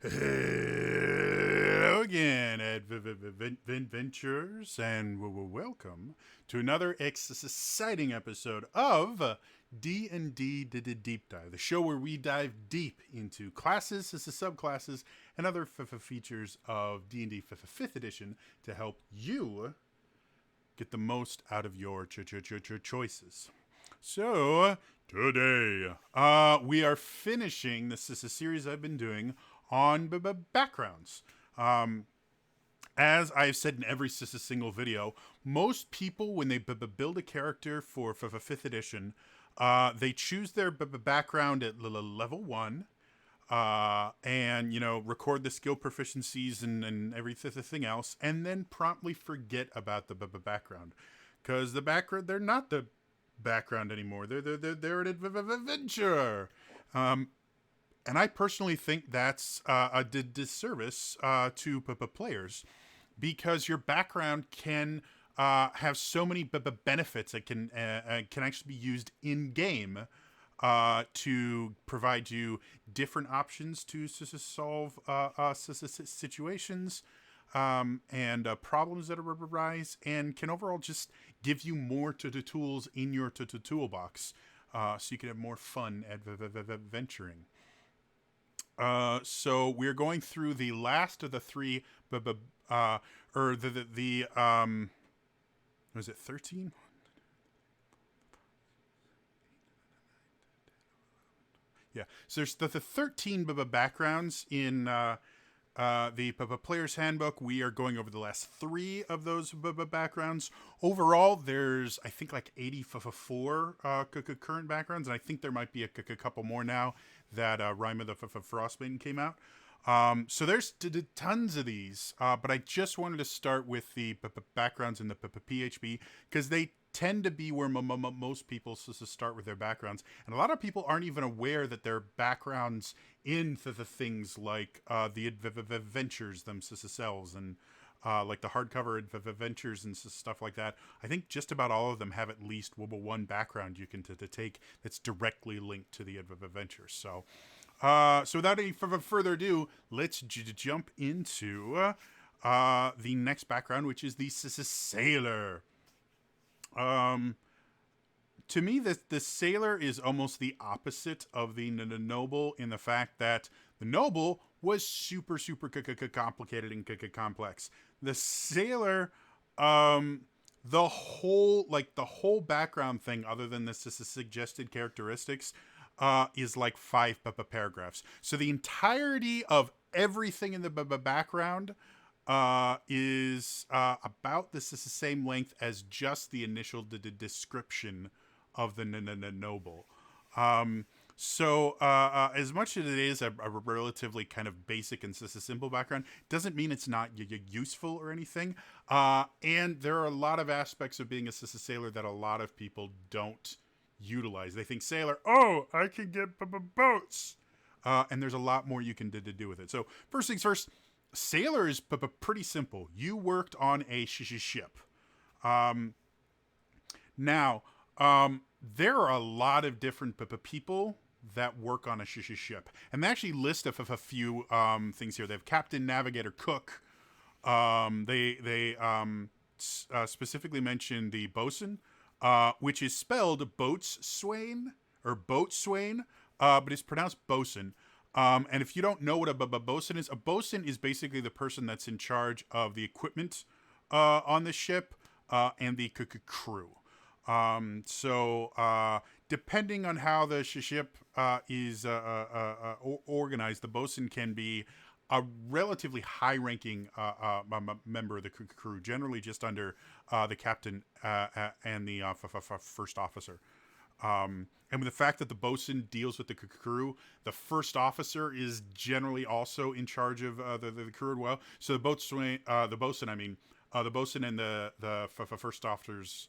Hello again, adventures, and welcome to another exciting episode of D&D Deep Dive, the show where we dive deep into classes, subclasses, and other features of D&D 5th edition to help you get the most out of your choices. So today, we are finishing. This is a series I've been doing on backgrounds. As I've said in every single video, most people when they build a character for fifth edition, they choose their background at level 1. And record the skill proficiencies and everything else, and then promptly forget about the background, because the background, they're not the background anymore. They're an adventure. And I personally think that's a disservice to players, because your background can have so many benefits that can actually be used in game to provide you different options to solve situations and problems that arise, and can overall just give you more tools in your toolbox, so you can have more fun adventuring. So we're going through the last of the three, or the was it 13? Yeah. So there's the 13 backgrounds in the player's handbook. We are going over the last 3 of those backgrounds. Overall, there's, I think, like 84 current backgrounds, and I think there might be a couple more now that Rime of the Frostmaiden came out. So there's tons of these, but I just wanted to start with the backgrounds in the PHP, because they tend to be where most people start with their backgrounds, and a lot of people aren't even aware that their backgrounds in the things like the adventures themselves, and like the hardcover adventures and stuff like that. I think just about all of them have at least one background you can take that's directly linked to the adventures. So without any further ado, let's jump into the next background, which is the sailor. To me, the sailor is almost the opposite of the noble, in the fact that the noble was super complicated and complex. The sailor, the whole background thing, other than the suggested characteristics, is like 5 paragraphs. So the entirety of everything in the background is about the same length as just the initial description of the noble. So as much as it is a relatively kind of basic and simple background, doesn't mean it's not useful or anything. And there are a lot of aspects of being a sailor that a lot of people don't utilize. They think sailor, oh, I can get boats. And there's a lot more you can do with it. So first things first, sailor is pretty simple. You worked on a ship. Now, there are a lot of different people that work on a ship, and they actually list a few things here. They have captain, navigator, cook. They specifically mention the bosun, which is spelled boatswain or boatswain, but it's pronounced bosun. And if you don't know what a bosun is basically the person that's in charge of the equipment on the ship and the crew. Depending on how the ship is organized, the bosun can be a relatively high-ranking member of the crew, generally just under the captain and the first officer. And with the fact that the bosun deals with the crew, the first officer is generally also in charge of the crew as well. So the bosun, the bosun and the first officer's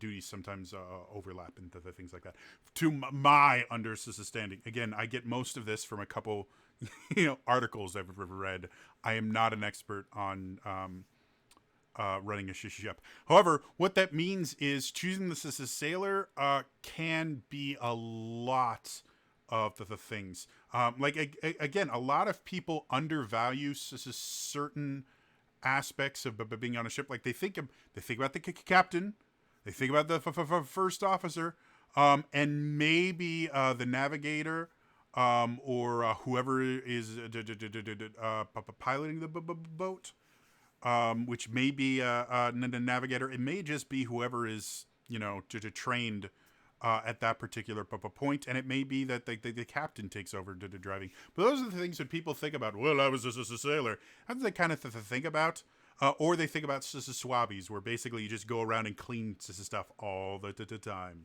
duties sometimes overlap and things like that. To my understanding, again, I get most of this from a couple, articles I've read. I am not an expert on running a ship. However, what that means is choosing this as a sailor can be a lot of the things. Again, a lot of people undervalue certain aspects of being on a ship. Like they think about the captain, they think about the first officer, and maybe the navigator, or whoever is piloting the boat, which may be the navigator. It may just be whoever is trained at that particular point, and it may be that the captain takes over to driving. But those are the things that people think about. Well, I was just a sailor. That's they kind of think about. Or they think about swabbies, where basically you just go around and clean stuff all the time.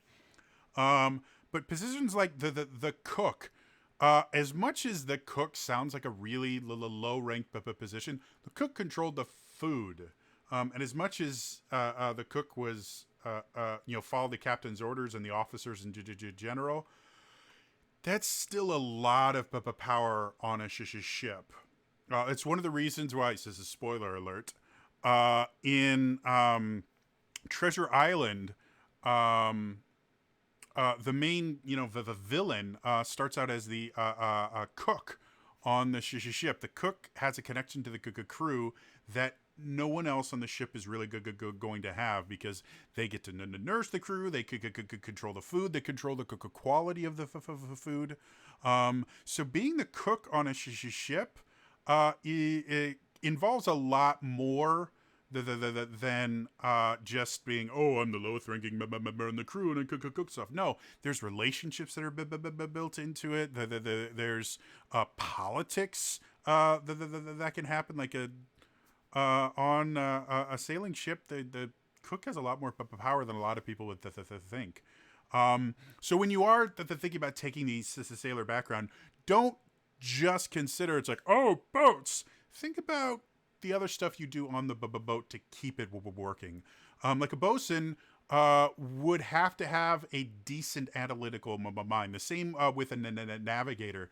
But positions like the cook, as much as the cook sounds like a really low ranked position, the cook controlled the food. And as much as the cook was, followed the captain's orders and the officers in general, that's still a lot of power on a ship. It's one of the reasons why, this is a spoiler alert, in Treasure Island, the main, the villain starts out as the cook on the ship. The cook has a connection to the crew that no one else on the ship is really going to have, because they get to nurse the crew, they could control the food, they control the quality of the food. So being the cook on a ship it involves a lot more than just being, I'm the lowest ranking member in the crew and I cook stuff. No, there's relationships that are built into it. There's politics that can happen, like on a sailing ship. The cook has a lot more power than a lot of people would think. So when you are thinking about taking the sailor background, don't just consider it's like, oh, boats. Think about the other stuff you do on the boat to keep it working. Like a bosun would have to have a decent analytical mind. The same with a navigator.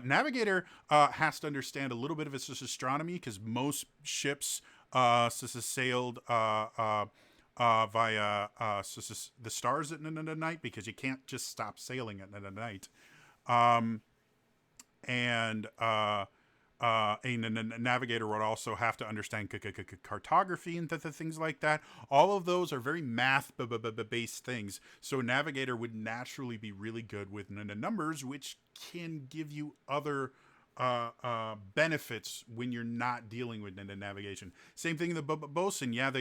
Navigator has to understand a little bit of its astronomy, because most ships sailed via the stars at night, because you can't just stop sailing at night. And a navigator would also have to understand cartography and things like that. All of those are very math-based things. So a navigator would naturally be really good with numbers, which can give you other benefits when you're not dealing with navigation. Same thing in the bosun. Yeah,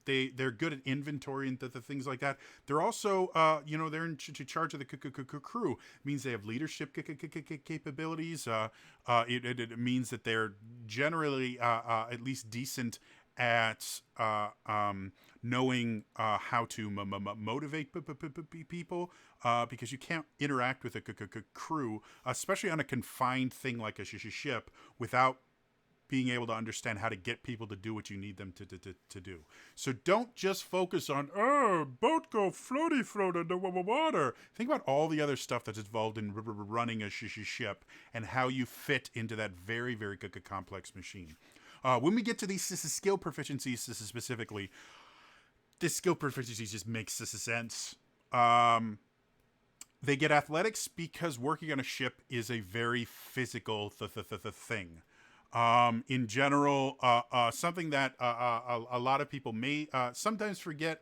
they're good at inventory and things like that. They're also, they're in charge of the crew. It means they have leadership capabilities. It means that they're generally at least decent at knowing how to motivate people, because you can't interact with a crew, especially on a confined thing like a ship, without being able to understand how to get people to do what you need them to do. So don't just focus on, boat go float in the water. Think about all the other stuff that's involved in running a ship and how you fit into that very, very complex machine. When we get to these skill proficiencies specifically, this skill proficiency just makes sense. They get athletics because working on a ship is a very physical thing. In general, something that a lot of people may sometimes forget,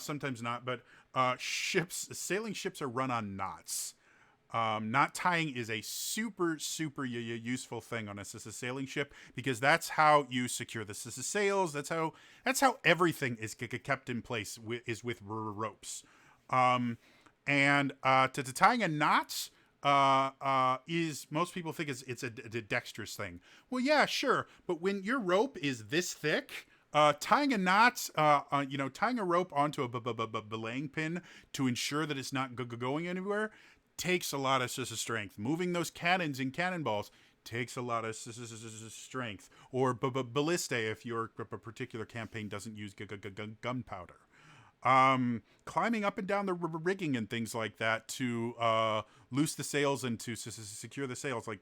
sometimes not, but sailing ships are run on knots. Knot tying is a super useful thing on a sailing ship, because that's how you secure the sails. That's how everything is kept in place is with ropes. And to tying a knot is, most people think it's a dexterous thing. Well, yeah, sure, but when your rope is this thick, tying a knot, tying a rope onto a belaying pin to ensure that it's not going anywhere takes a lot of strength. Moving those cannons and cannonballs takes a lot of strength. Or ballistae if your particular campaign doesn't use gunpowder. Climbing up and down the rigging and things like that to loose the sails and to secure the sails, like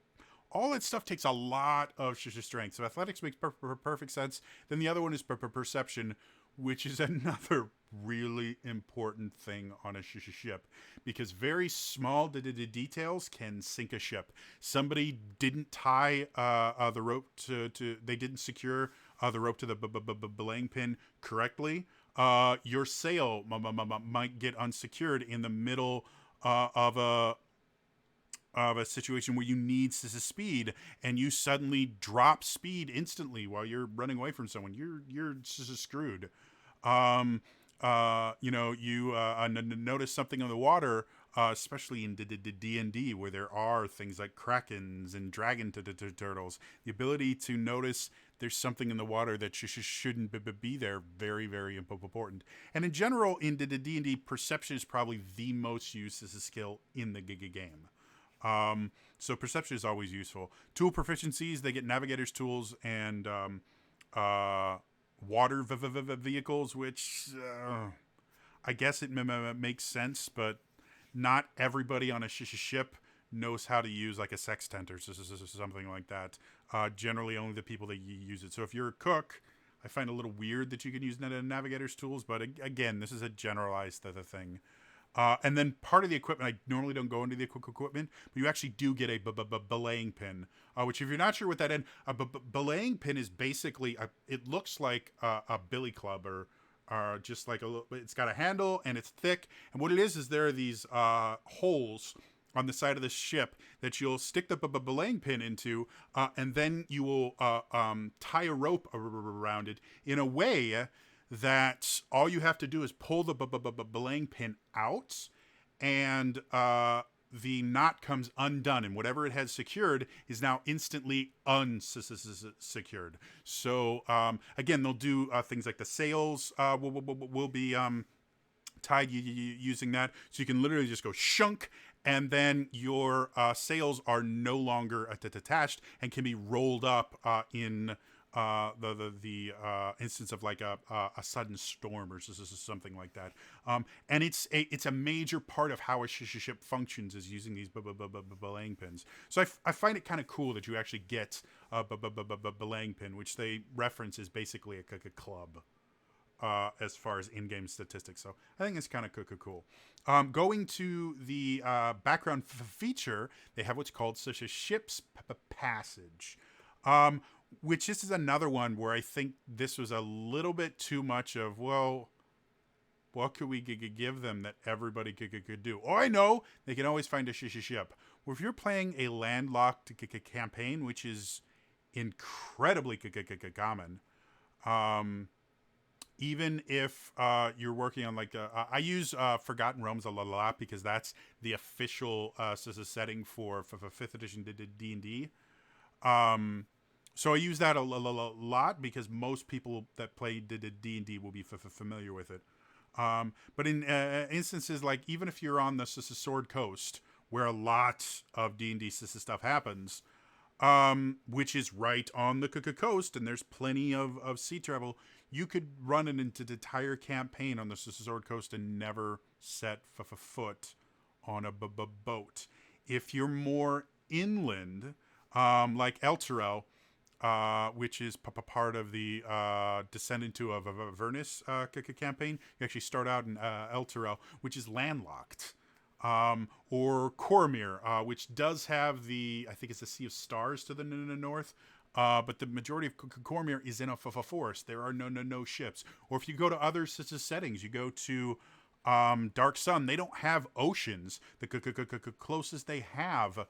all that stuff takes a lot of strength. So athletics makes perfect sense. Then the other one is perception, which is another really important thing on a ship, because very small details can sink a ship. Somebody didn't tie the rope to they didn't secure the rope to the belaying pin correctly. Your sail might get unsecured in the middle of a situation where you need speed, and you suddenly drop speed instantly while you're running away from someone. You're screwed. Um, you notice something in the water, especially in D&D, where there are things like krakens and dragon turtles. The ability to notice there's something in the water that shouldn't be there, very, very important. And in general, in D&D, perception is probably the most used as a skill in the game. So perception is always useful. Tool proficiencies, they get navigator's tools and water vehicles, which I guess it makes sense, but not everybody on a ship knows how to use like a sextant or something like that. Generally, only the people that use it. So if you're a cook, I find it a little weird that you can use navigator's tools, but again, this is a generalized thing. And then part of the equipment, I normally don't go into the equipment, but you actually do get a belaying pin, which if you're not sure what that is, a belaying pin is basically, it looks like a billy club or just like it's got a handle and it's thick. And what it is there are these holes on the side of the ship that you'll stick the belaying pin into, and then you will tie a rope around it in a way that all you have to do is pull the belaying pin out, and the knot comes undone, and whatever it has secured is now instantly unsecured. So again, they'll do things like the sails will be tied using that, so you can literally just go shunk, and then your sails are no longer attached and can be rolled up in the instance of like a sudden storm or something like that. And it's a major part of how a ship functions, is using these belaying pins. So I find it kind of cool that you actually get a belaying pin, which they reference is basically a club. As far as in-game statistics, so I think it's kind of cool. Going to the background feature, they have what's called such a ship's passage, which this is another one where I think this was a little bit too much of, well, what could we give them that everybody could do? Oh, I know, they can always find a ship. Well, if you're playing a landlocked campaign, which is incredibly common, even if you're working on like I use Forgotten Realms a lot because that's the official setting for 5th edition D&D. So I use that a lot because most people that play D&D will be familiar with it. But in instances like, even if you're on the Sword Coast, where a lot of D&D stuff happens, which is right on the coast, and there's plenty of sea travel, you could run an entire campaign on the Sword Coast and never set foot on a boat. If you're more inland, like Elturel, which is part of the Descend into Avernus campaign, you actually start out in Elturel, which is landlocked. Or Cormyr, which does have I think it's the Sea of Stars to the north, but the majority of Cormyr is in a forest. There are no ships. Or if you go to other settings, you go to Dark Sun, they don't have oceans. The closest they have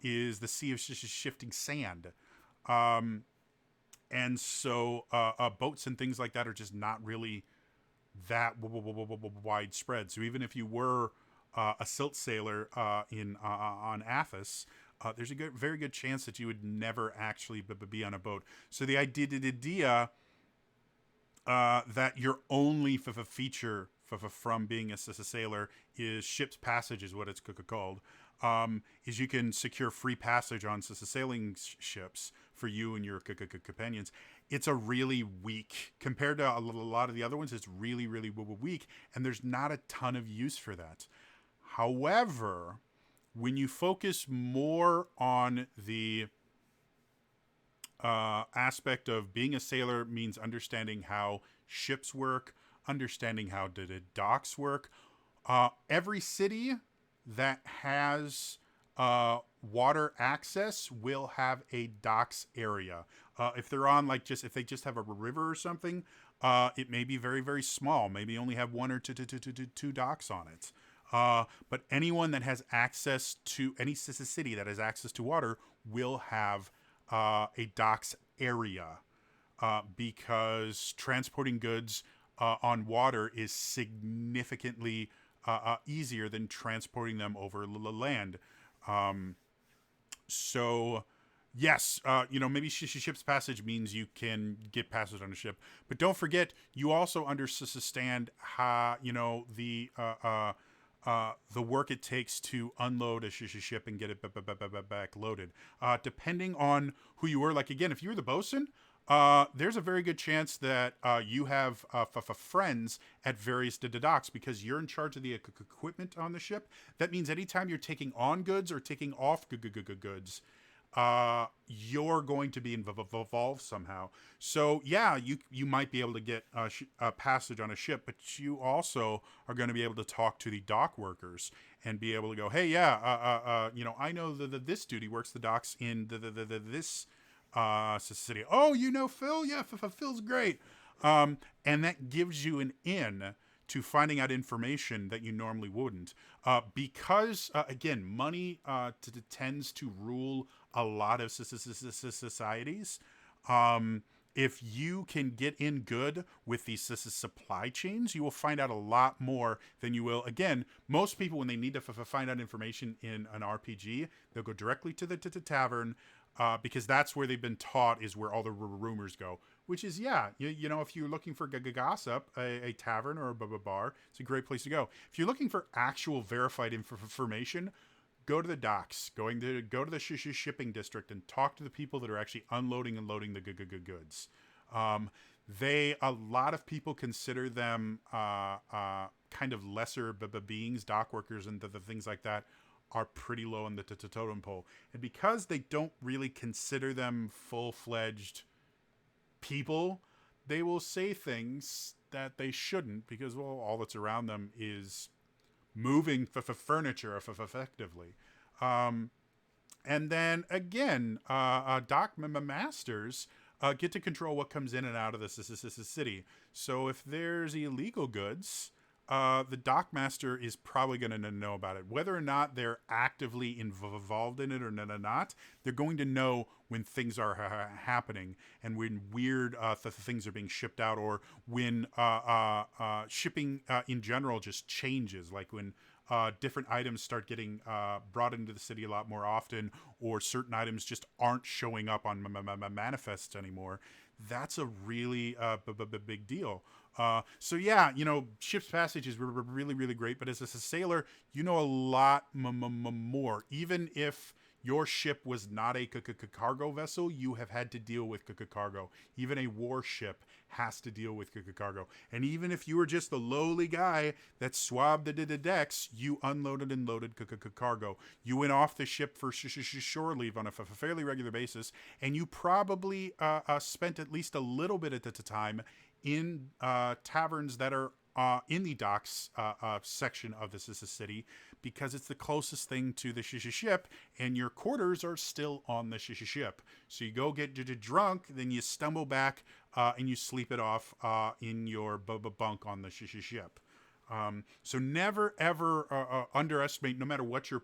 is the Sea of Shifting Sand. And so boats and things like that are just not really that widespread. So even if you were a silt sailor on Athos, there's a very good chance that you would never actually be on a boat. So the idea that your only feature from being a sailor is ship's passage, is what it's called, is you can secure free passage on sailing ships for you and your companions. It's a really weak, compared to a lot of the other ones, it's really weak, and there's not a ton of use for that. However, when you focus more on the aspect of being a sailor means understanding how ships work, understanding how the docks work. Every city that has water access will have a docks area. If they're on like just if they just have a river or something, it may be very very small. Maybe only have one or two docks on it. But anyone that has access to any city that has access to water will have a docks area because transporting goods on water is significantly easier than transporting them over land. Um, so, yes, maybe ship's passage means you can get passage on a ship, but don't forget you also understand how the work it takes to unload a ship and get it back loaded. Depending on who you were, like again, if you were the bosun, there's a very good chance that you have friends at various docks because you're in charge of the equipment on the ship. That means anytime you're taking on goods or taking off goods, you're going to be involved somehow. So yeah, you might be able to get a passage on a ship, but you also are going to be able to talk to the dock workers and be able to go, hey, yeah, I know that this duty works the docks in this city. Oh, you know Phil? Yeah, Phil's great. And that gives you an in to finding out information that you normally wouldn't. Because, again, money tends to rule a lot of societies. If you can get in good with these supply chains, you will find out a lot more than you will. Again, most people, when they need to find out information in an RPG, they'll go directly to the tavern because that's where they've been taught is where all the rumors go. Which is, yeah, if you're looking for gossip, a tavern or a bar, it's a great place to go. If you're looking for actual verified information, go to the docks, go to the shipping district and talk to the people that are actually unloading and loading the goods. A lot of people consider them kind of lesser beings, dock workers and the things like that are pretty low on the totem pole. And because they don't really consider them full-fledged people, they will say things that they shouldn't because, well, all that's around them is moving furniture effectively. And then again, dock masters get to control what comes in and out of the city. So if there's illegal goods, the dockmaster is probably going to know about it. Whether or not they're actively involved in it or not, they're going to know when things are happening and when weird things are being shipped out, or when shipping in general just changes, like when different items start getting brought into the city a lot more often, or certain items just aren't showing up on manifests anymore. That's a really big deal. So yeah, ship's passage is really, really great. But as a sailor, you know a lot more. Even if your ship was not a cargo vessel, you have had to deal with cargo. Even a warship has to deal with cargo. And even if you were just the lowly guy that swabbed the decks, you unloaded and loaded cargo. You went off the ship for shore leave on a fairly regular basis, and you probably spent at least a little bit at the time in taverns that are in the docks section of this city, because it's the closest thing to the ship, and your quarters are still on the ship. So you go get drunk, then you stumble back and you sleep it off in your bunk on the ship. So never ever underestimate, no matter what your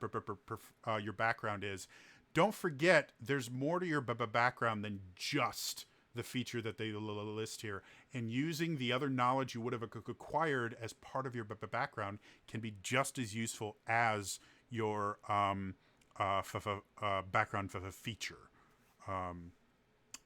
background is. Don't forget, there's more to your background than just the feature that they list here, and using the other knowledge you would have acquired as part of your background can be just as useful as your background feature.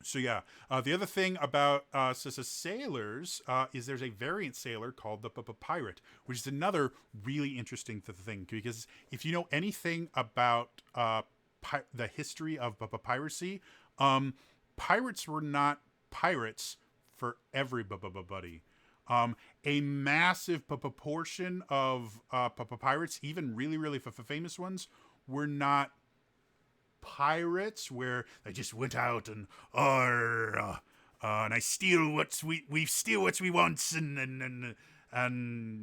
So yeah, the other thing about sailors is there's a variant sailor called the pirate, which is another really interesting thing, because if you know anything about the history of piracy, pirates were not pirates for everybody. A massive proportion of pirates, even really, really famous ones, were not pirates where they just went out and and I steal we steal what we want and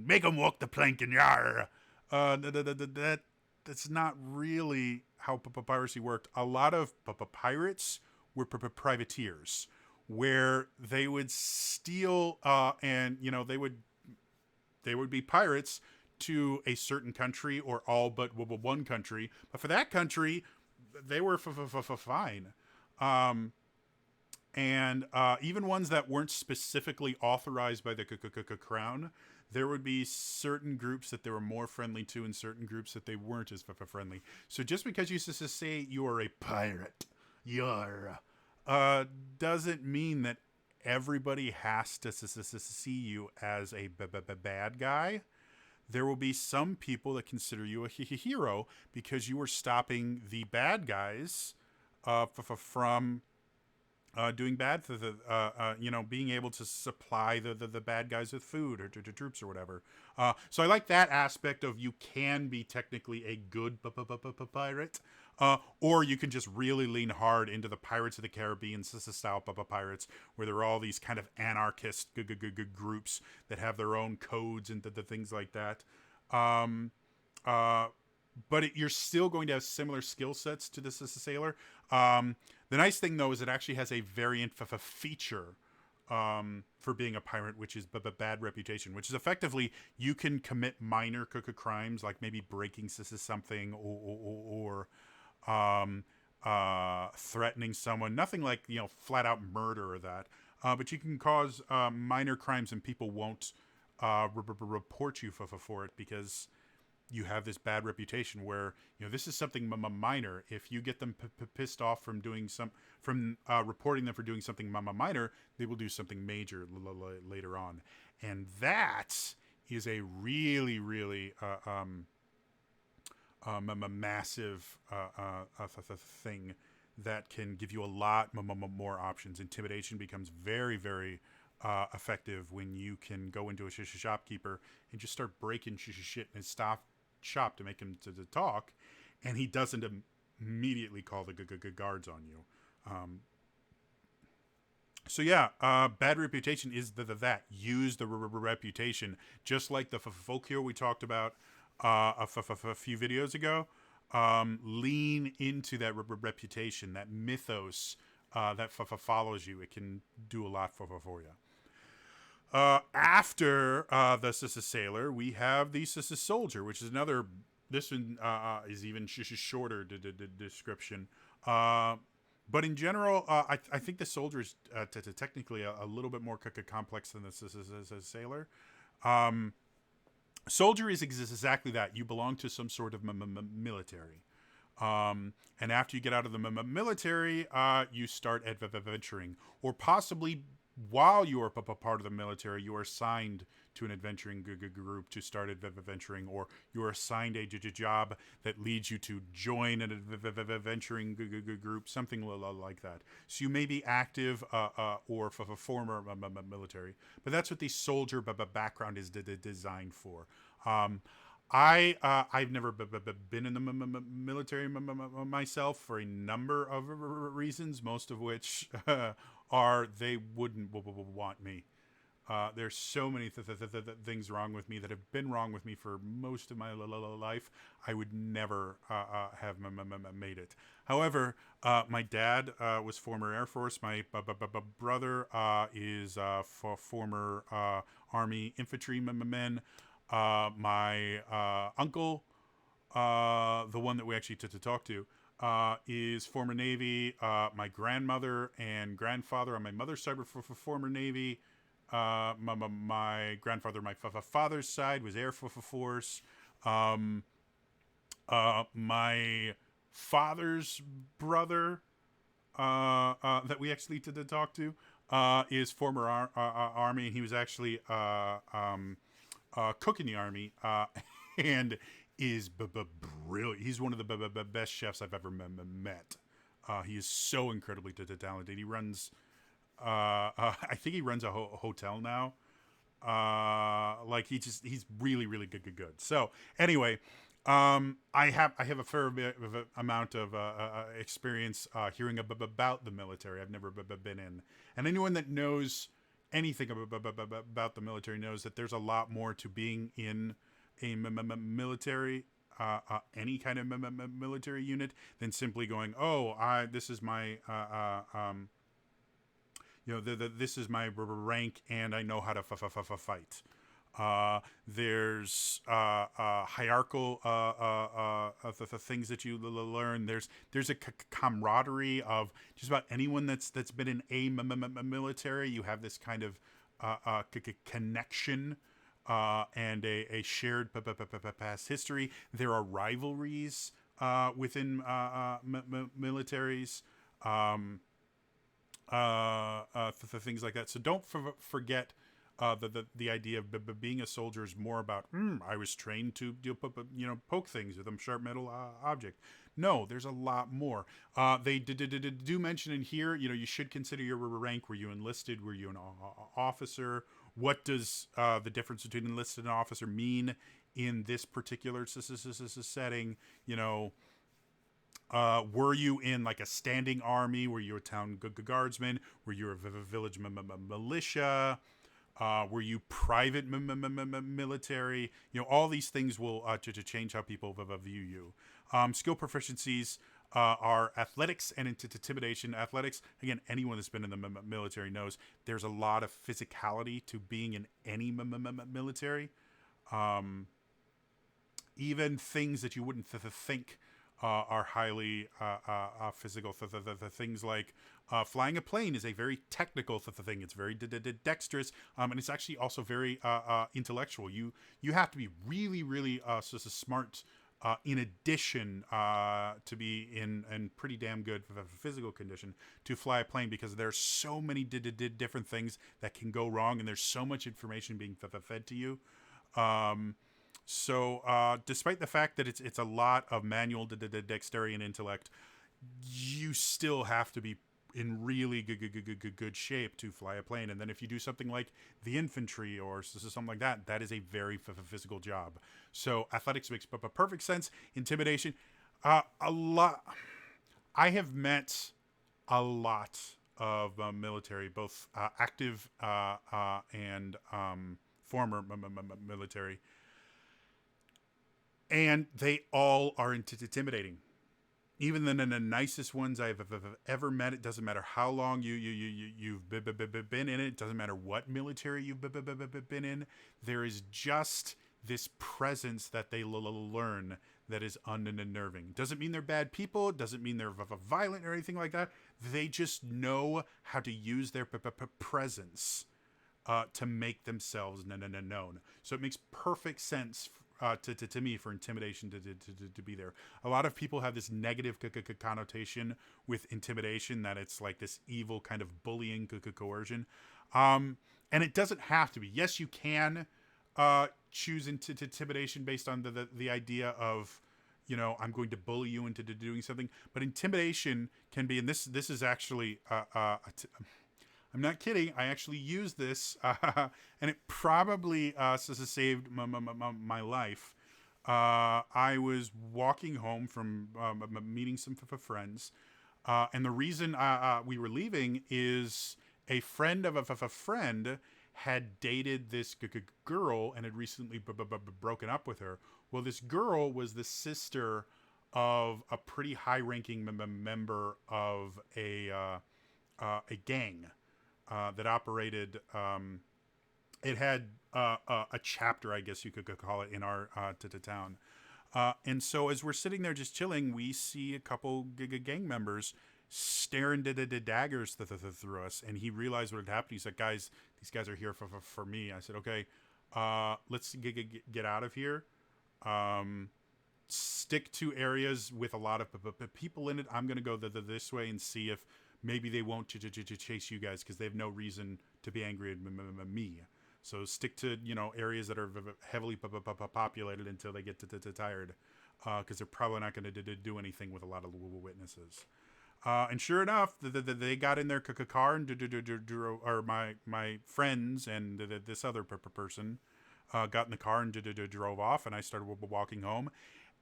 make them walk the plank and yar. That's not really how piracy worked. A lot of pirates were privateers, where they would steal and they would be pirates to a certain country or all but one country. But for that country, they were fine. And even ones that weren't specifically authorized by the crown, there would be certain groups that they were more friendly to and certain groups that they weren't as friendly. So just because you say you are a pirate, you're, doesn't mean that everybody has to see you as a bad guy. There will be some people that consider you a hero because you are stopping the bad guys from doing bad for being able to supply the bad guys with food or to troops or whatever. So I like that aspect of you can be technically a good pirate, or you can just really lean hard into the Pirates of the Caribbean style pirates, where there are all these kind of anarchist groups that have their own codes and the things like that. But you're still going to have similar skill sets to this as a sailor. The nice thing, though, is it actually has a variant feature for being a pirate, which is bad reputation, which is effectively you can commit minor crimes, like maybe breaking something or threatening someone. Nothing like, flat out murder or that. But you can cause minor crimes and people won't report you for it because you have this bad reputation where this is something minor. If you get them pissed off from reporting them for doing something minor, they will do something major later on, and that is a really massive thing that can give you a lot more options. Intimidation becomes very effective when you can go into a shopkeeper and just start breaking shit and stop shop to make him to talk, and he doesn't immediately call the guards on you. So yeah, bad reputation is that. Use the reputation, just like the folk hero we talked about a few videos ago. Lean into that reputation, that mythos that follows you. It can do a lot for you. After the sailor, we have the soldier, which is another. This one is even shorter description. But in general, I think the soldier is technically a little bit more complex than the sailor. Soldier is exactly that. You belong to some sort of military. And after you get out of the military, you start adventuring, or possibly while you are part of the military, you are assigned to an adventuring group to start adventuring, or you are assigned a job that leads you to join an adventuring group, something like that. So you may be active or former military, but that's what the soldier background is designed for. I've never been in the military myself for a number of reasons, most of which are they wouldn't want me. There's so many things wrong with me that have been wrong with me for most of my life. I would never have made it. However, my dad was former Air Force. My brother is former Army infantryman. My uncle, the one that we actually took to talk to, is former Navy. My grandmother and grandfather on my mother's side were former Navy. My grandfather, my father's side, was Air Force. My father's brother, that we actually did to talk to, is former Army, and he was actually cook in the Army, and is brilliant. He's one of the best chefs I've ever met. He is so incredibly talented. He runs, I think he runs a hotel now. He's really good. So anyway, I have a fair bit of amount of experience hearing about the military. I've never been in, and anyone that knows anything about the military knows that there's a lot more to being in a military, any kind of military unit, than simply going, oh, I this is my this is my rank and I know how to fight. There's hierarchical the things that you learn. There's a camaraderie of just about anyone that's been in a military. You have this kind of connection and a shared past history. There are rivalries within militaries. Things like that. So don't forget the idea of being a soldier is more about I was trained to poke things with a sharp metal object. No, there's a lot more. They do mention in here, you should consider your rank. Were you enlisted? Were you an officer? What does the difference between enlisted and officer mean in this particular setting? Were you in like a standing army? Were you a town guardsman? Were you a village militia? Were you private military? All these things will to change how people view you. Skill proficiencies are athletics and intimidation. Athletics, again, anyone that's been in the military knows there's a lot of physicality to being in any military. Even things that you wouldn't think are highly physical. The things like flying a plane is a very technical thing. It's very dexterous, and it's actually also very intellectual. You have to be really, really smart. In addition to be in pretty damn good physical condition to fly a plane, because there's so many different things that can go wrong, and there's so much information being fed to you. So, despite the fact that it's a lot of manual dexterity and intellect, you still have to be in really good shape to fly a plane. And then if you do something like the infantry or something like that, that is a very physical job. So athletics makes perfect sense. Intimidation, a lot. I have met a lot of military, both active and former military. And they all are intimidating. Even the nicest ones I've ever met, it doesn't matter how long you've been in it. It doesn't matter what military you've been in. There is just this presence that they learn that is unnerving. Doesn't mean they're bad people. Doesn't mean they're violent or anything like that. They just know how to use their presence to make themselves known. So it makes perfect sense to me for intimidation to be there. A lot of people have this negative connotation with intimidation, that it's like this evil kind of bullying coercion. And it doesn't have to be. Yes, you can choose intimidation based on the idea of, I'm going to bully you into doing something. But intimidation can be, and this is actually I'm not kidding. I actually used this, and it probably saved my life. I was walking home from meeting some friends, and the reason we were leaving is a friend of a friend had dated this girl and had recently broken up with her. Well, this girl was the sister of a pretty high-ranking member of a gang. That operated. It had a chapter, I guess you could call it, in our town. And so as we're sitting there just chilling, we see a couple gang members staring daggers through us. And he realized what had happened. He said, "Guys, these guys are here for me." I said, "Okay, let's get out of here. Stick to areas with a lot of people in it. I'm going to go this way and see if maybe they won't chase you guys, because they have no reason to be angry at me. So stick to areas that are heavily populated until they get tired, because they're probably not going to do anything with a lot of witnesses." And sure enough, they got in their car and or my friends and this other person got in the car and drove off, and I started walking home.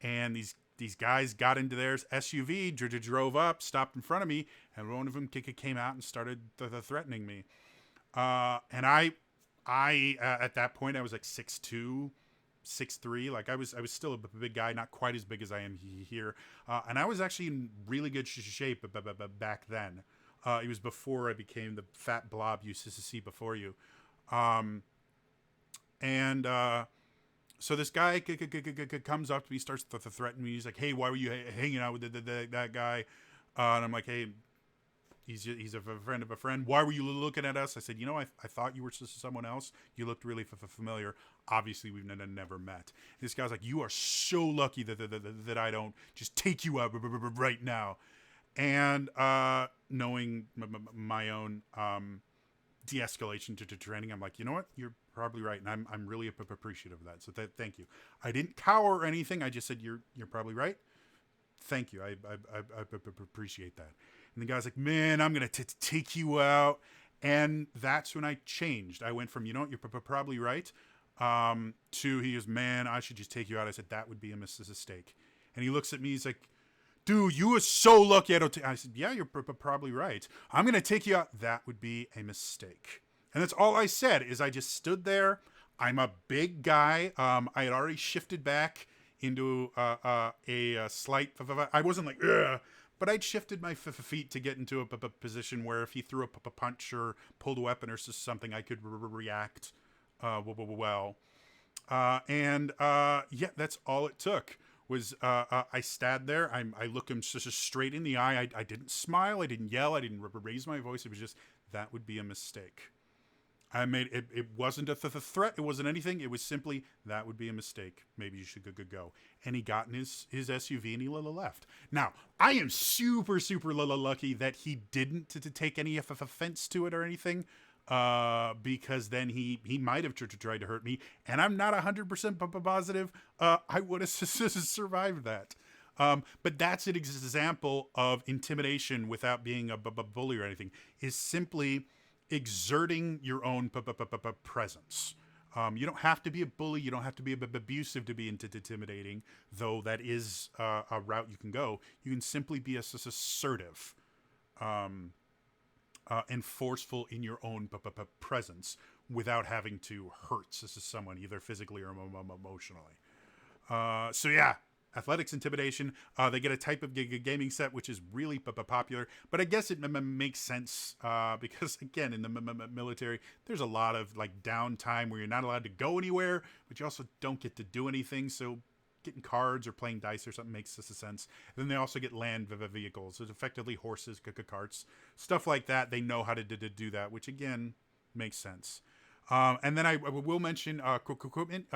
and these guys got into their SUV, drove up, stopped in front of me, and one of them came out and started threatening me. And I at that point I was like 6'2", 6'3". Like I was still a big guy, not quite as big as I am here. And I was actually in really good shape back then. It was before I became the fat blob you see before you. Um, and So this guy comes up to me, starts to threaten me. He's like, "Hey, why were you hanging out with that guy?" And I'm like, "Hey, he's a friend of a friend. Why were you looking at us?" I said, I thought you were someone else. You looked really familiar. Obviously, we've never met. This guy's like, "You are so lucky that I don't just take you out right now." And knowing my own de-escalation to training, I'm like, you know what? You're probably right, and I'm really appreciative of that. So thank you. I didn't cower or anything. I just said you're probably right. Thank you. I appreciate that. And the guy's like, man, I'm gonna take you out. And that's when I changed. I went from, you're probably right, to he goes, man, I should just take you out. I said that would be a mistake. And he looks at me. He's like, dude, you are so lucky I don't I said, yeah, you're probably right. I'm going to take you out. That would be a mistake. And that's all I said is I just stood there. I'm a big guy. I had already shifted back into a slight, I wasn't like, ugh, but I'd shifted my feet to get into a position where if he threw a punch or pulled a weapon or something, I could react well. Yeah, that's all it took. Was I stood there. I looked him just straight in the eye. I didn't smile. I didn't yell. I didn't raise my voice. It was just that would be a mistake. I made it. It wasn't a threat. It wasn't anything. It was simply that would be a mistake. Maybe you should go. And he got in his SUV and he left. Now I am super lucky that he didn't to take any offense to it or anything. Because then he might have tried to hurt me, and I'm not 100% positive I would have survived that. But that's an example of intimidation without being a bully or anything. Is simply exerting your own presence. You don't have to be a bully. You don't have to be abusive to be intimidating, though that is a route you can go. You can simply be assertive. And forceful in your own presence without having to hurt someone either physically or emotionally. So yeah, athletics intimidation. They get a type of gaming set which is really popular, but I guess it makes sense because again, in the military, there's a lot of like downtime where you're not allowed to go anywhere, but you also don't get to do anything. So getting cards or playing dice or something makes sense. And then they also get land vehicles. It's effectively horses, carts, stuff like that. They know how to do that, which again makes sense. And then I will mention equipment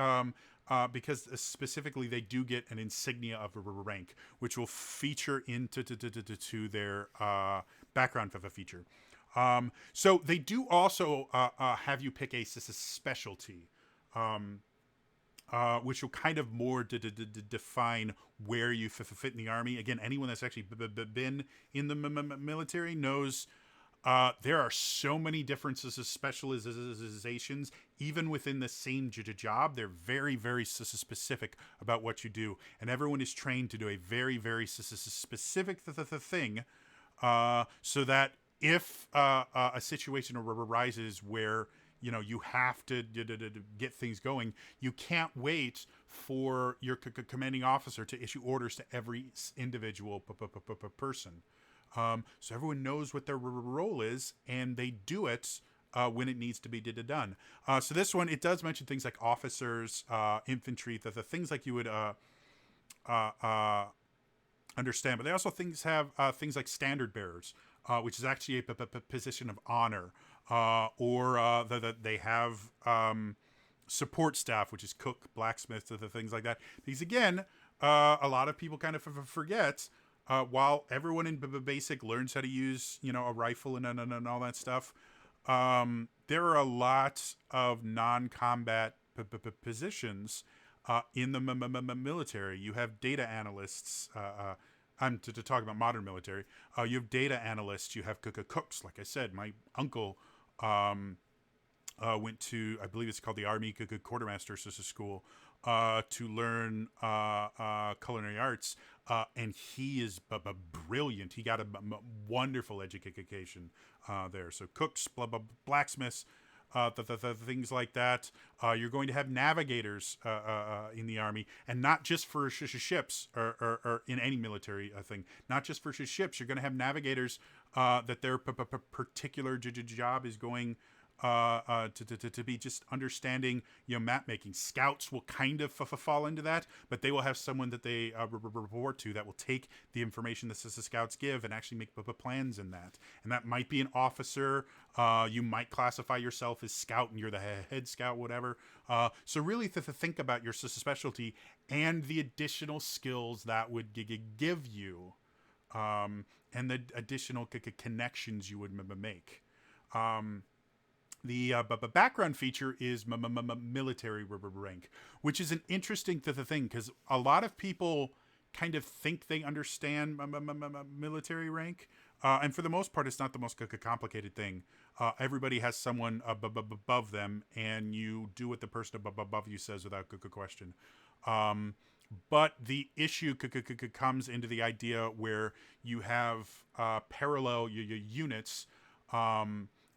because specifically they do get an insignia of a rank, which will feature into to their background feature. So they do also have you pick a specialty. Which will kind of more define where you fit in the army. Again, anyone that's actually been in the military knows there are so many differences of specializations, even within the same job. They're very specific about what you do, and everyone is trained to do a very specific thing, so that if a situation arises where you have to get things going, you can't wait for your commanding officer to issue orders to every individual person. So everyone knows what their role is, and they do it when it needs to be done. So this one, it does mention things like officers, infantry, the things like you would understand. But they also have things like standard bearers, which is actually a position of honor. Or they have support staff, which is cook, blacksmith, the things like that. Because again, a lot of people kind of forget. While everyone in basic learns how to use, a rifle and all that stuff, there are a lot of non-combat positions in the military. You have data analysts. I'm to talk about modern military. You have data analysts. You have cooks. Like I said, my uncle went to, I believe it's called the Army Quartermaster School. to learn culinary arts, and he is brilliant. He got a wonderful education there. So cooks, blacksmiths, the things like that. You're going to have navigators in the army, and not just for ships or in any military thing. Not just for ships. You're going to have navigators that their particular job is going to be just understanding, map making. Scouts will kind of fall into that, but they will have someone that they report to that will take the information that the scouts give and actually make plans in that. And that might be an officer. You might classify yourself as scout and you're the head scout, whatever. So really to think about your specialty and the additional skills that would give you, and the additional connections you would make. The background feature is military rank, which is an interesting thing because a lot of people kind of think they understand military rank, and for the most part, it's not the most complicated thing. Everybody has someone above them, and you do what the person above you says without question. But the issue comes into the idea where you have parallel units.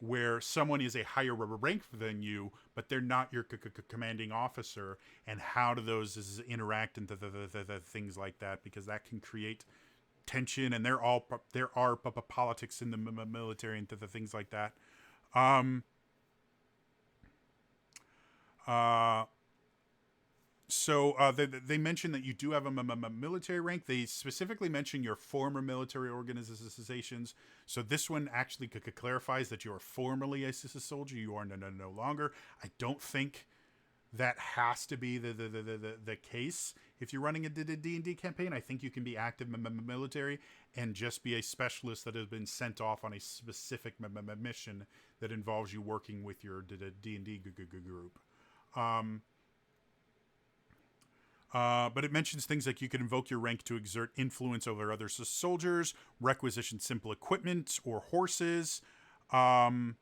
Where someone is a higher rank than you, but they're not your commanding officer, and how do those interact and the things like that, because that can create tension, and there are politics in the military and the things like that. So they mention that you do have a military rank. They specifically mention your former military organizations. So this one actually clarifies that you are formerly a soldier. You are no longer. I don't think that has to be the case. If you're running a D&D campaign, I think you can be active military and just be a specialist that has been sent off on a specific mission that involves you working with your D&D group. But it mentions things like you can invoke your rank to exert influence over other soldiers, requisition simple equipment or horses, and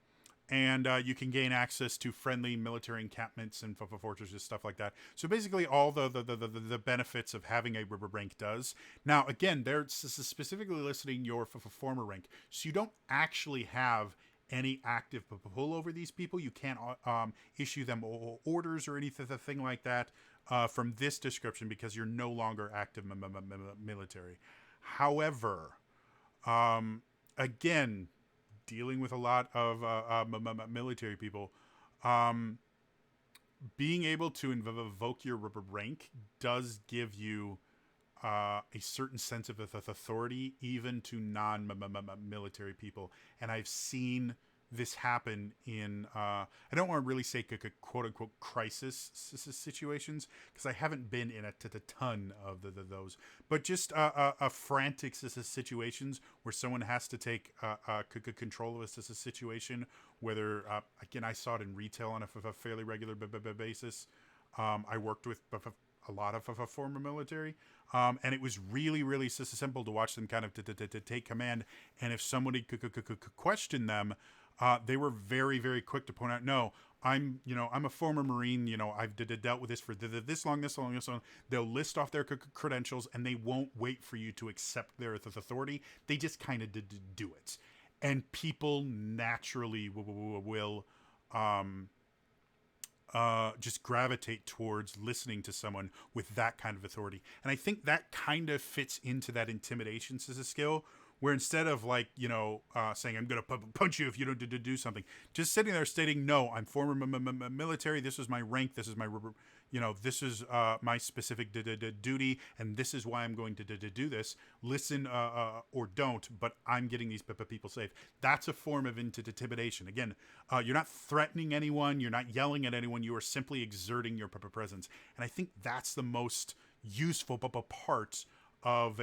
you can gain access to friendly military encampments and fortresses, stuff like that. So basically all the benefits of having a rank does. Now, again, they're specifically listing your former rank, so you don't actually have any active pull over these people. You can't issue them orders or anything like that. From this description, because you're no longer active military. However, again, dealing with a lot of military people, being able to invoke your rank does give you a certain sense of authority, even to non-military people. And I've seen this happen in I don't want to really say quote unquote crisis situations, because I haven't been in a ton of those, but just frantic situations where someone has to take control of a situation. Whether again, I saw it in retail on a fairly regular basis. I worked with a lot of former military, and it was really simple to watch them kind of to take command. And if somebody could question them, they were very quick to point out, no, I'm a former Marine, I've dealt with this for this long. They'll list off their credentials, and they won't wait for you to accept their authority. They just kind of do it. And people naturally will just gravitate towards listening to someone with that kind of authority. And I think that kind of fits into that intimidation as a skill, where instead of saying I'm going to punch you if you don't do something, just sitting there stating, no, I'm former military. This is my rank. This is my, this is my specific duty, and this is why I'm going to do this. Listen or don't, but I'm getting these people safe. That's a form of intimidation. Again, you're not threatening anyone. You're not yelling at anyone. You are simply exerting your presence. And I think that's the most useful part of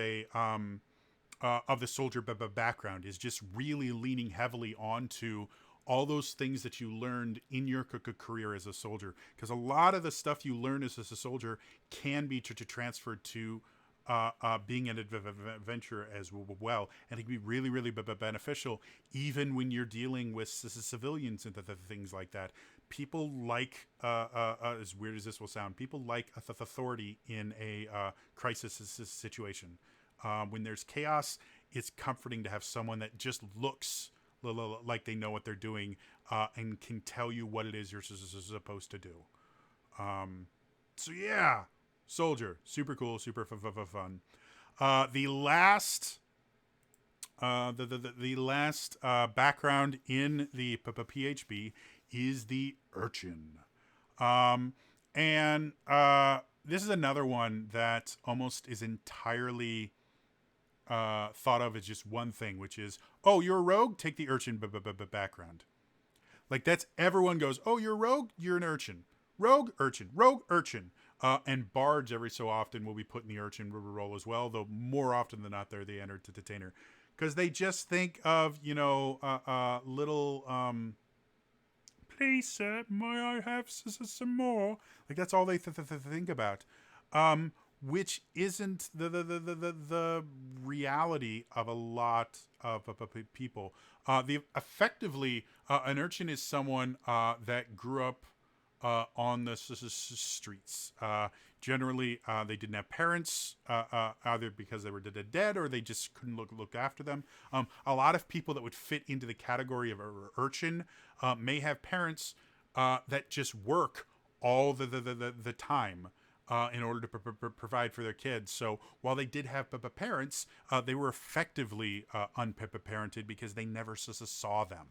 of the soldier background, is just really leaning heavily onto all those things that you learned in your career as a soldier, because a lot of the stuff you learn as a soldier can be transferred to being an adventurer as well, and it can be really, really beneficial, even when you're dealing with civilians and things like that. People like, as weird as this will sound, people like authority in a crisis situation. When there's chaos, it's comforting to have someone that just looks like they know what they're doing, and can tell you what it is you're supposed to do. So yeah, soldier, super cool, super fun. The last, the last background in the PHB is the Urchin. Um, and this is another one that almost is entirely thought of as just one thing, which is, oh, you're a rogue? Take the Urchin background. Like, that's, everyone goes, oh, you're a rogue? You're an Urchin. Rogue, Urchin. Rogue, Urchin. And bards every so often will be put in the Urchin role as well, though more often than not, they're the entertainer. Because they just think of, little, please, sir, may I have some more? Like, that's all they think about. Which isn't the reality of a lot of people. Effectively, an urchin is someone that grew up on the streets. Generally, they didn't have parents, either because they were dead or they just couldn't look after them. A lot of people that would fit into the category of urchin may have parents that just work all the time. In order to provide for their kids. So while they did have parents, they were effectively unparented because they never saw them.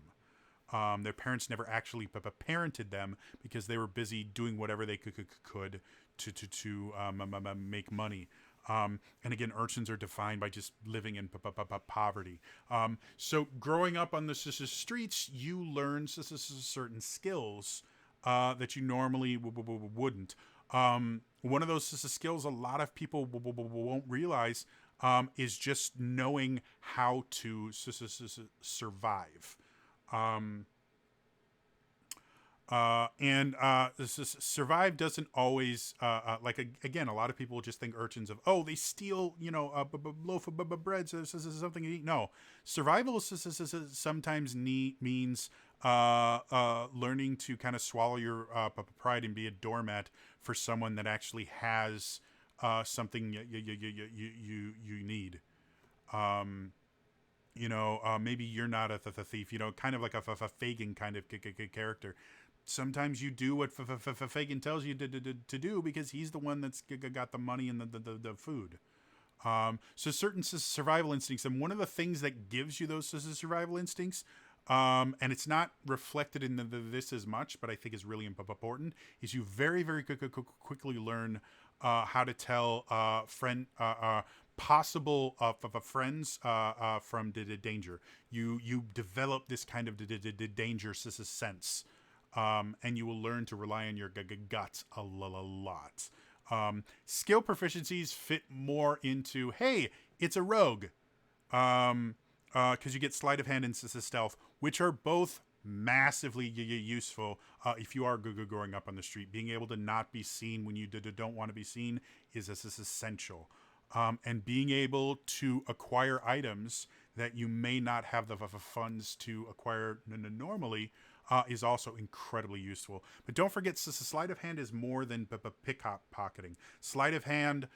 Their parents never actually parented them because they were busy doing whatever they could to make money. And again, urchins are defined by just living in poverty. So growing up on the streets, you learn certain skills that you normally wouldn't. One of those skills a lot of people won't realize is just knowing how to survive. Survive doesn't always again, a lot of people just think urchins of, oh, they steal a loaf of bread, so something to eat. No, survival sometimes means learning to kind of swallow your pride and be a doormat for someone that actually has something you need. Maybe you're not a thief, kind of like a Fagin kind of character. Sometimes you do what Fagin tells you to do because he's the one that's got the money and the food. So certain survival instincts, and one of the things that gives you those survival instincts, and it's not reflected in this as much, but I think is really important, is you very, very quickly learn how to tell possible friends from danger. You develop this kind of danger sense, and you will learn to rely on your guts a lot. Skill proficiencies fit more into, hey, it's a rogue. Because you get sleight of hand and stealth, which are both massively useful if you are growing up on the street. Being able to not be seen when you don't want to be seen is essential. And being able to acquire items that you may not have the funds to acquire normally is also incredibly useful. But don't forget, sleight of hand is more than pickpocketing. Sleight of hand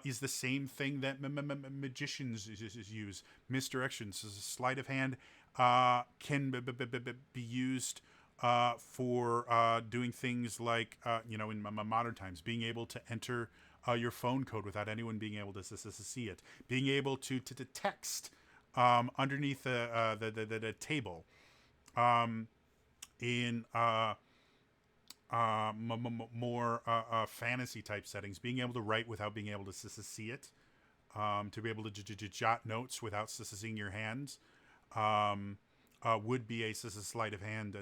is the same thing that magicians use. Misdirections. Sleight of hand can be used for doing things like, in modern times, being able to enter your phone code without anyone being able to see it. Being able to text underneath the table. In more fantasy type settings, being able to write without being able to see it, to be able to jot notes without seeing your hands, would be a sleight of hand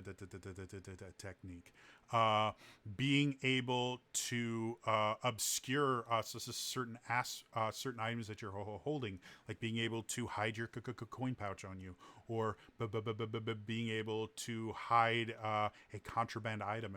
technique. uh, being able to obscure certain items that you're holding, like being able to hide your coin pouch on you, or being able to hide a contraband item.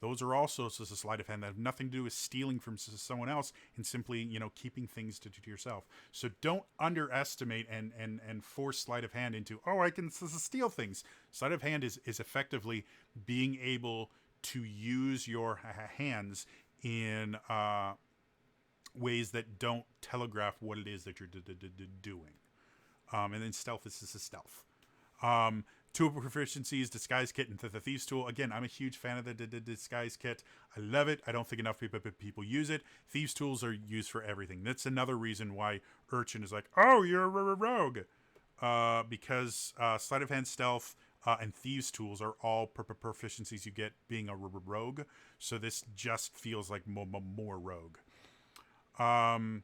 Those are also sleight of hand that have nothing to do with stealing from someone else, and simply keeping things to yourself. So don't underestimate and force sleight of hand into, oh, I can steal things. Sleight of hand is effectively being able to use your hands in ways that don't telegraph what it is that you're doing. And then stealth is stealth. Tool proficiencies, disguise kit, and the thieves tool. Again, I'm a huge fan of the disguise kit. I love it. I don't think enough people use it. Thieves tools are used for everything. That's another reason why Urchin is like, oh, you're a rogue. Because sleight of hand, stealth, and thieves tools are all proficiencies you get being a rogue. So this just feels like more rogue. I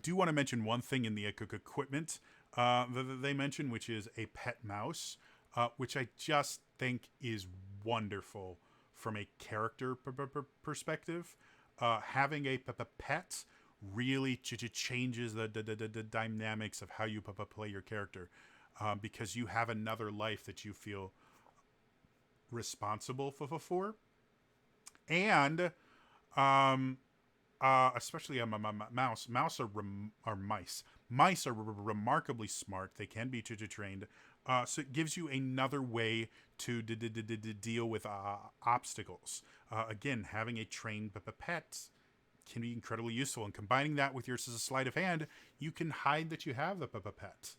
do want to mention one thing in the equipment that they mention, which is a pet mouse, which I just think is wonderful from a character perspective. Having a pet really changes the dynamics of how you play your character, because you have another life that you feel responsible for. And especially a mouse. Mouse are mice. Mice are remarkably smart. They can be trained. So it gives you another way to deal with obstacles. Again, having a trained pet can be incredibly useful. And combining that with your sleight of hand, you can hide that you have the pet.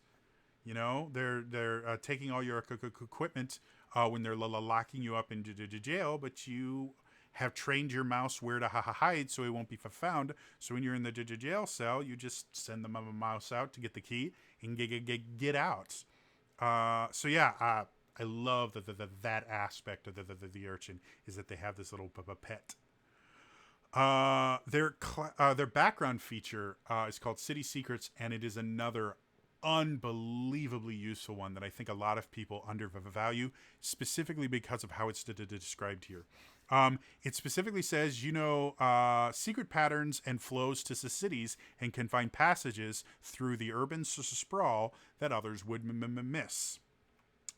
They're taking all your equipment when they're locking you up in jail, but you have trained your mouse where to hide so it won't be found. So when you're in the jail cell, you just send the mouse out to get the key and get out. So yeah, I love that aspect of the Urchin, is that they have this little pet. Their background feature is called City Secrets, and it is another unbelievably useful one that I think a lot of people undervalue, specifically because of how it's described here. It specifically says, secret patterns and flows to cities and can find passages through the urban sprawl that others would miss.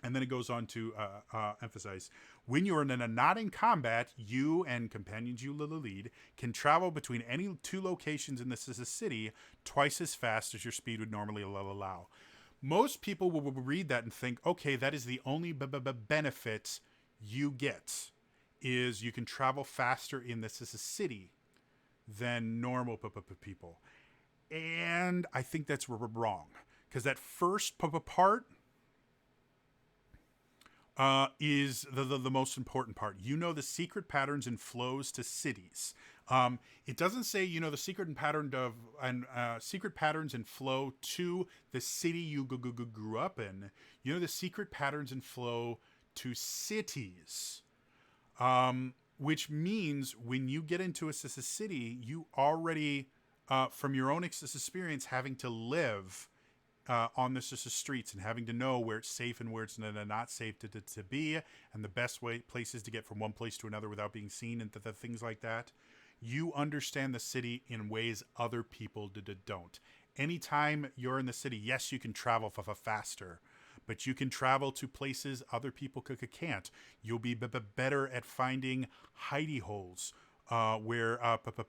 And then it goes on to emphasize, when you are not in combat, you and companions you lead can travel between any two locations in the city twice as fast as your speed would normally allow. Most people will read that and think, okay, that is the only benefit you get, is you can travel faster in this city than normal people. And I think that's wrong, because that first part is the most important part. The secret patterns and flows to cities. It doesn't say the secret secret patterns and flow to the city you grew up in. The secret patterns and flow to cities. Which means when you get into a city, you already, from your own experience, having to live on the streets and having to know where it's safe and where it's not safe to be, and the best places to get from one place to another without being seen, and things like that. You understand the city in ways other people don't. Anytime you're in the city, yes, you can travel faster, but you can travel to places other people can't. You'll be better at finding hidey holes where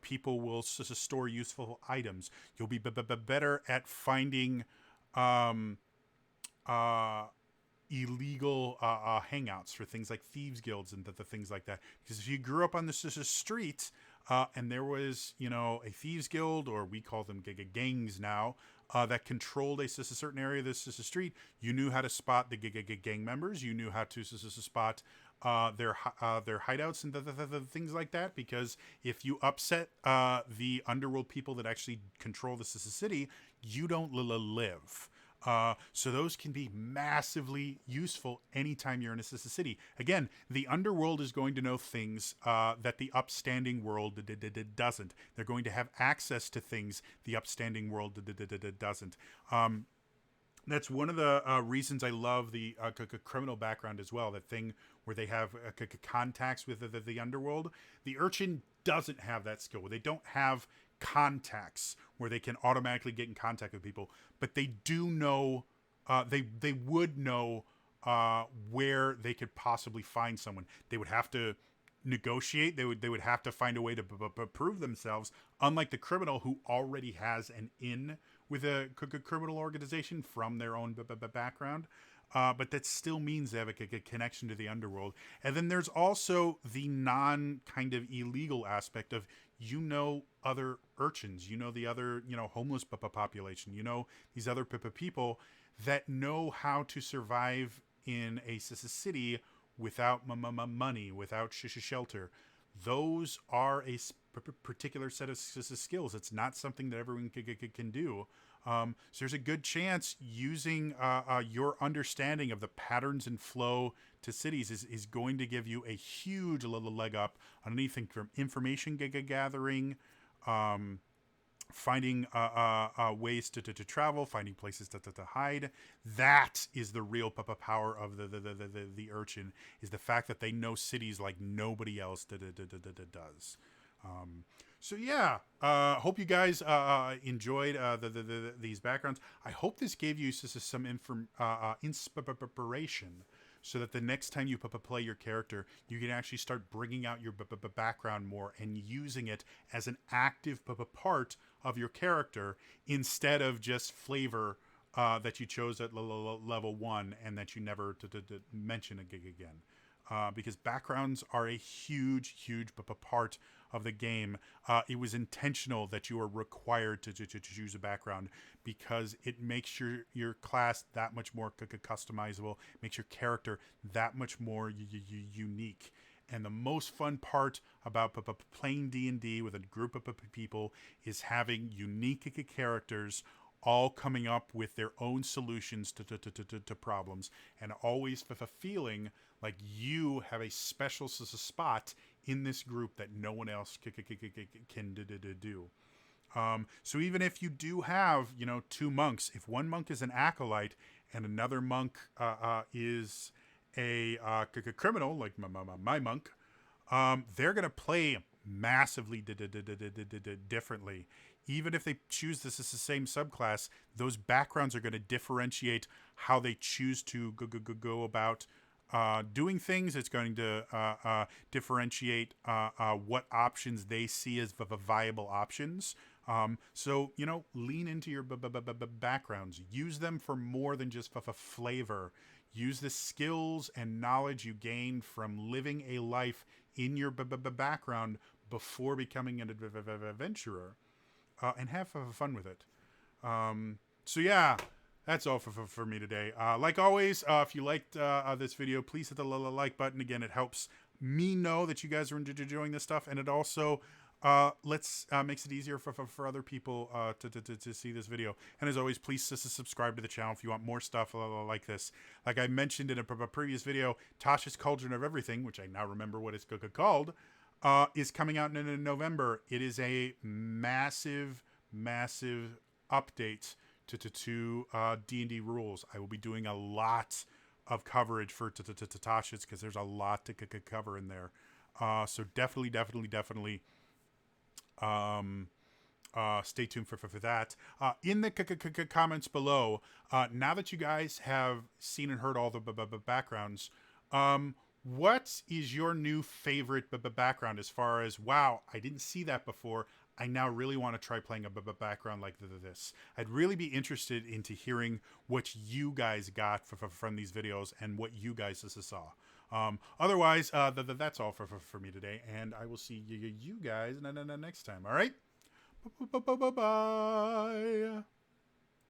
people will store useful items. You'll be better at finding illegal hangouts for things like thieves guilds and the things like that. Because if you grew up on this street and there was, a thieves guild, or we call them gangs now, that controlled a certain area of this street, you knew how to spot the gang members. You knew how to spot their hideouts and the things like that. Because if you upset the underworld people that actually control the city, you don't live. So those can be massively useful anytime you're in a city. Again, the underworld is going to know things that the upstanding world doesn't. They're going to have access to things the upstanding world doesn't. That's one of the reasons I love the criminal background as well. That thing where they have contacts with the underworld. The Urchin doesn't have that skill. They don't have contacts where they can automatically get in contact with people, but they do know. They would know where they could possibly find someone. They would have to negotiate. They would have to find a way to prove themselves. Unlike the criminal who already has an in with a criminal organization from their own background. But that still means they have a connection to the underworld. And then there's also the non kind of illegal aspect of, other urchins, the other, homeless population, these other people that know how to survive in a city without money, without shelter. Those are a particular set of skills. It's not something that everyone can do. So there's a good chance using your understanding of the patterns and flow to cities is going to give you a huge little leg up on anything from information gathering, finding ways to travel, finding places to hide. That is the real power of the Urchin, is the fact that they know cities like nobody else does. So yeah, hope you guys enjoyed these backgrounds. I hope this gave you some inspiration, so that the next time you play your character, you can actually start bringing out your background more and using it as an active part of your character, instead of just flavor that you chose at level 1 and that you never mention again. Because backgrounds are a huge part of the game. It was intentional that you are required to choose a background, because it makes your class that much more customizable, makes your character that much more unique. And the most fun part about playing D&D with a group of people is having unique characters all coming up with their own solutions to problems, and always with a feeling like you have a special spot in this group that no one else can do. So even if you do have, 2 monks, if one monk is an acolyte and another monk is a criminal, like my monk, they're going to play massively differently. Even if they choose this as the same subclass, those backgrounds are going to differentiate how they choose to go about doing things. It's going to differentiate what options they see as viable options. So, lean into your backgrounds. Use them for more than just flavor. Use the skills and knowledge you gain from living a life in your background before becoming an adventurer. And have fun with it. So yeah, that's all for me today. Like always, if you liked this video, please hit the like button. Again, it helps me know that you guys are enjoying this stuff, and it also makes it easier for other people to see this video. And as always, please subscribe to the channel if you want more stuff like this. Like I mentioned in a previous video, Tasha's Cauldron of Everything, which I now remember what it's called, is coming out in November. It is a massive update to D&D rules. I will be doing a lot of coverage for Tasha's, because there's a lot to cover in there. So definitely stay tuned for that. In the comments below, now that you guys have seen and heard all the backgrounds, what is your new favorite background, as far as, wow, I didn't see that before, I now really want to try playing a background like this? I'd really be interested into hearing what you guys got from these videos and what you guys saw. Otherwise, that's all for me today, and I will see you guys next time. All right? Bye-bye.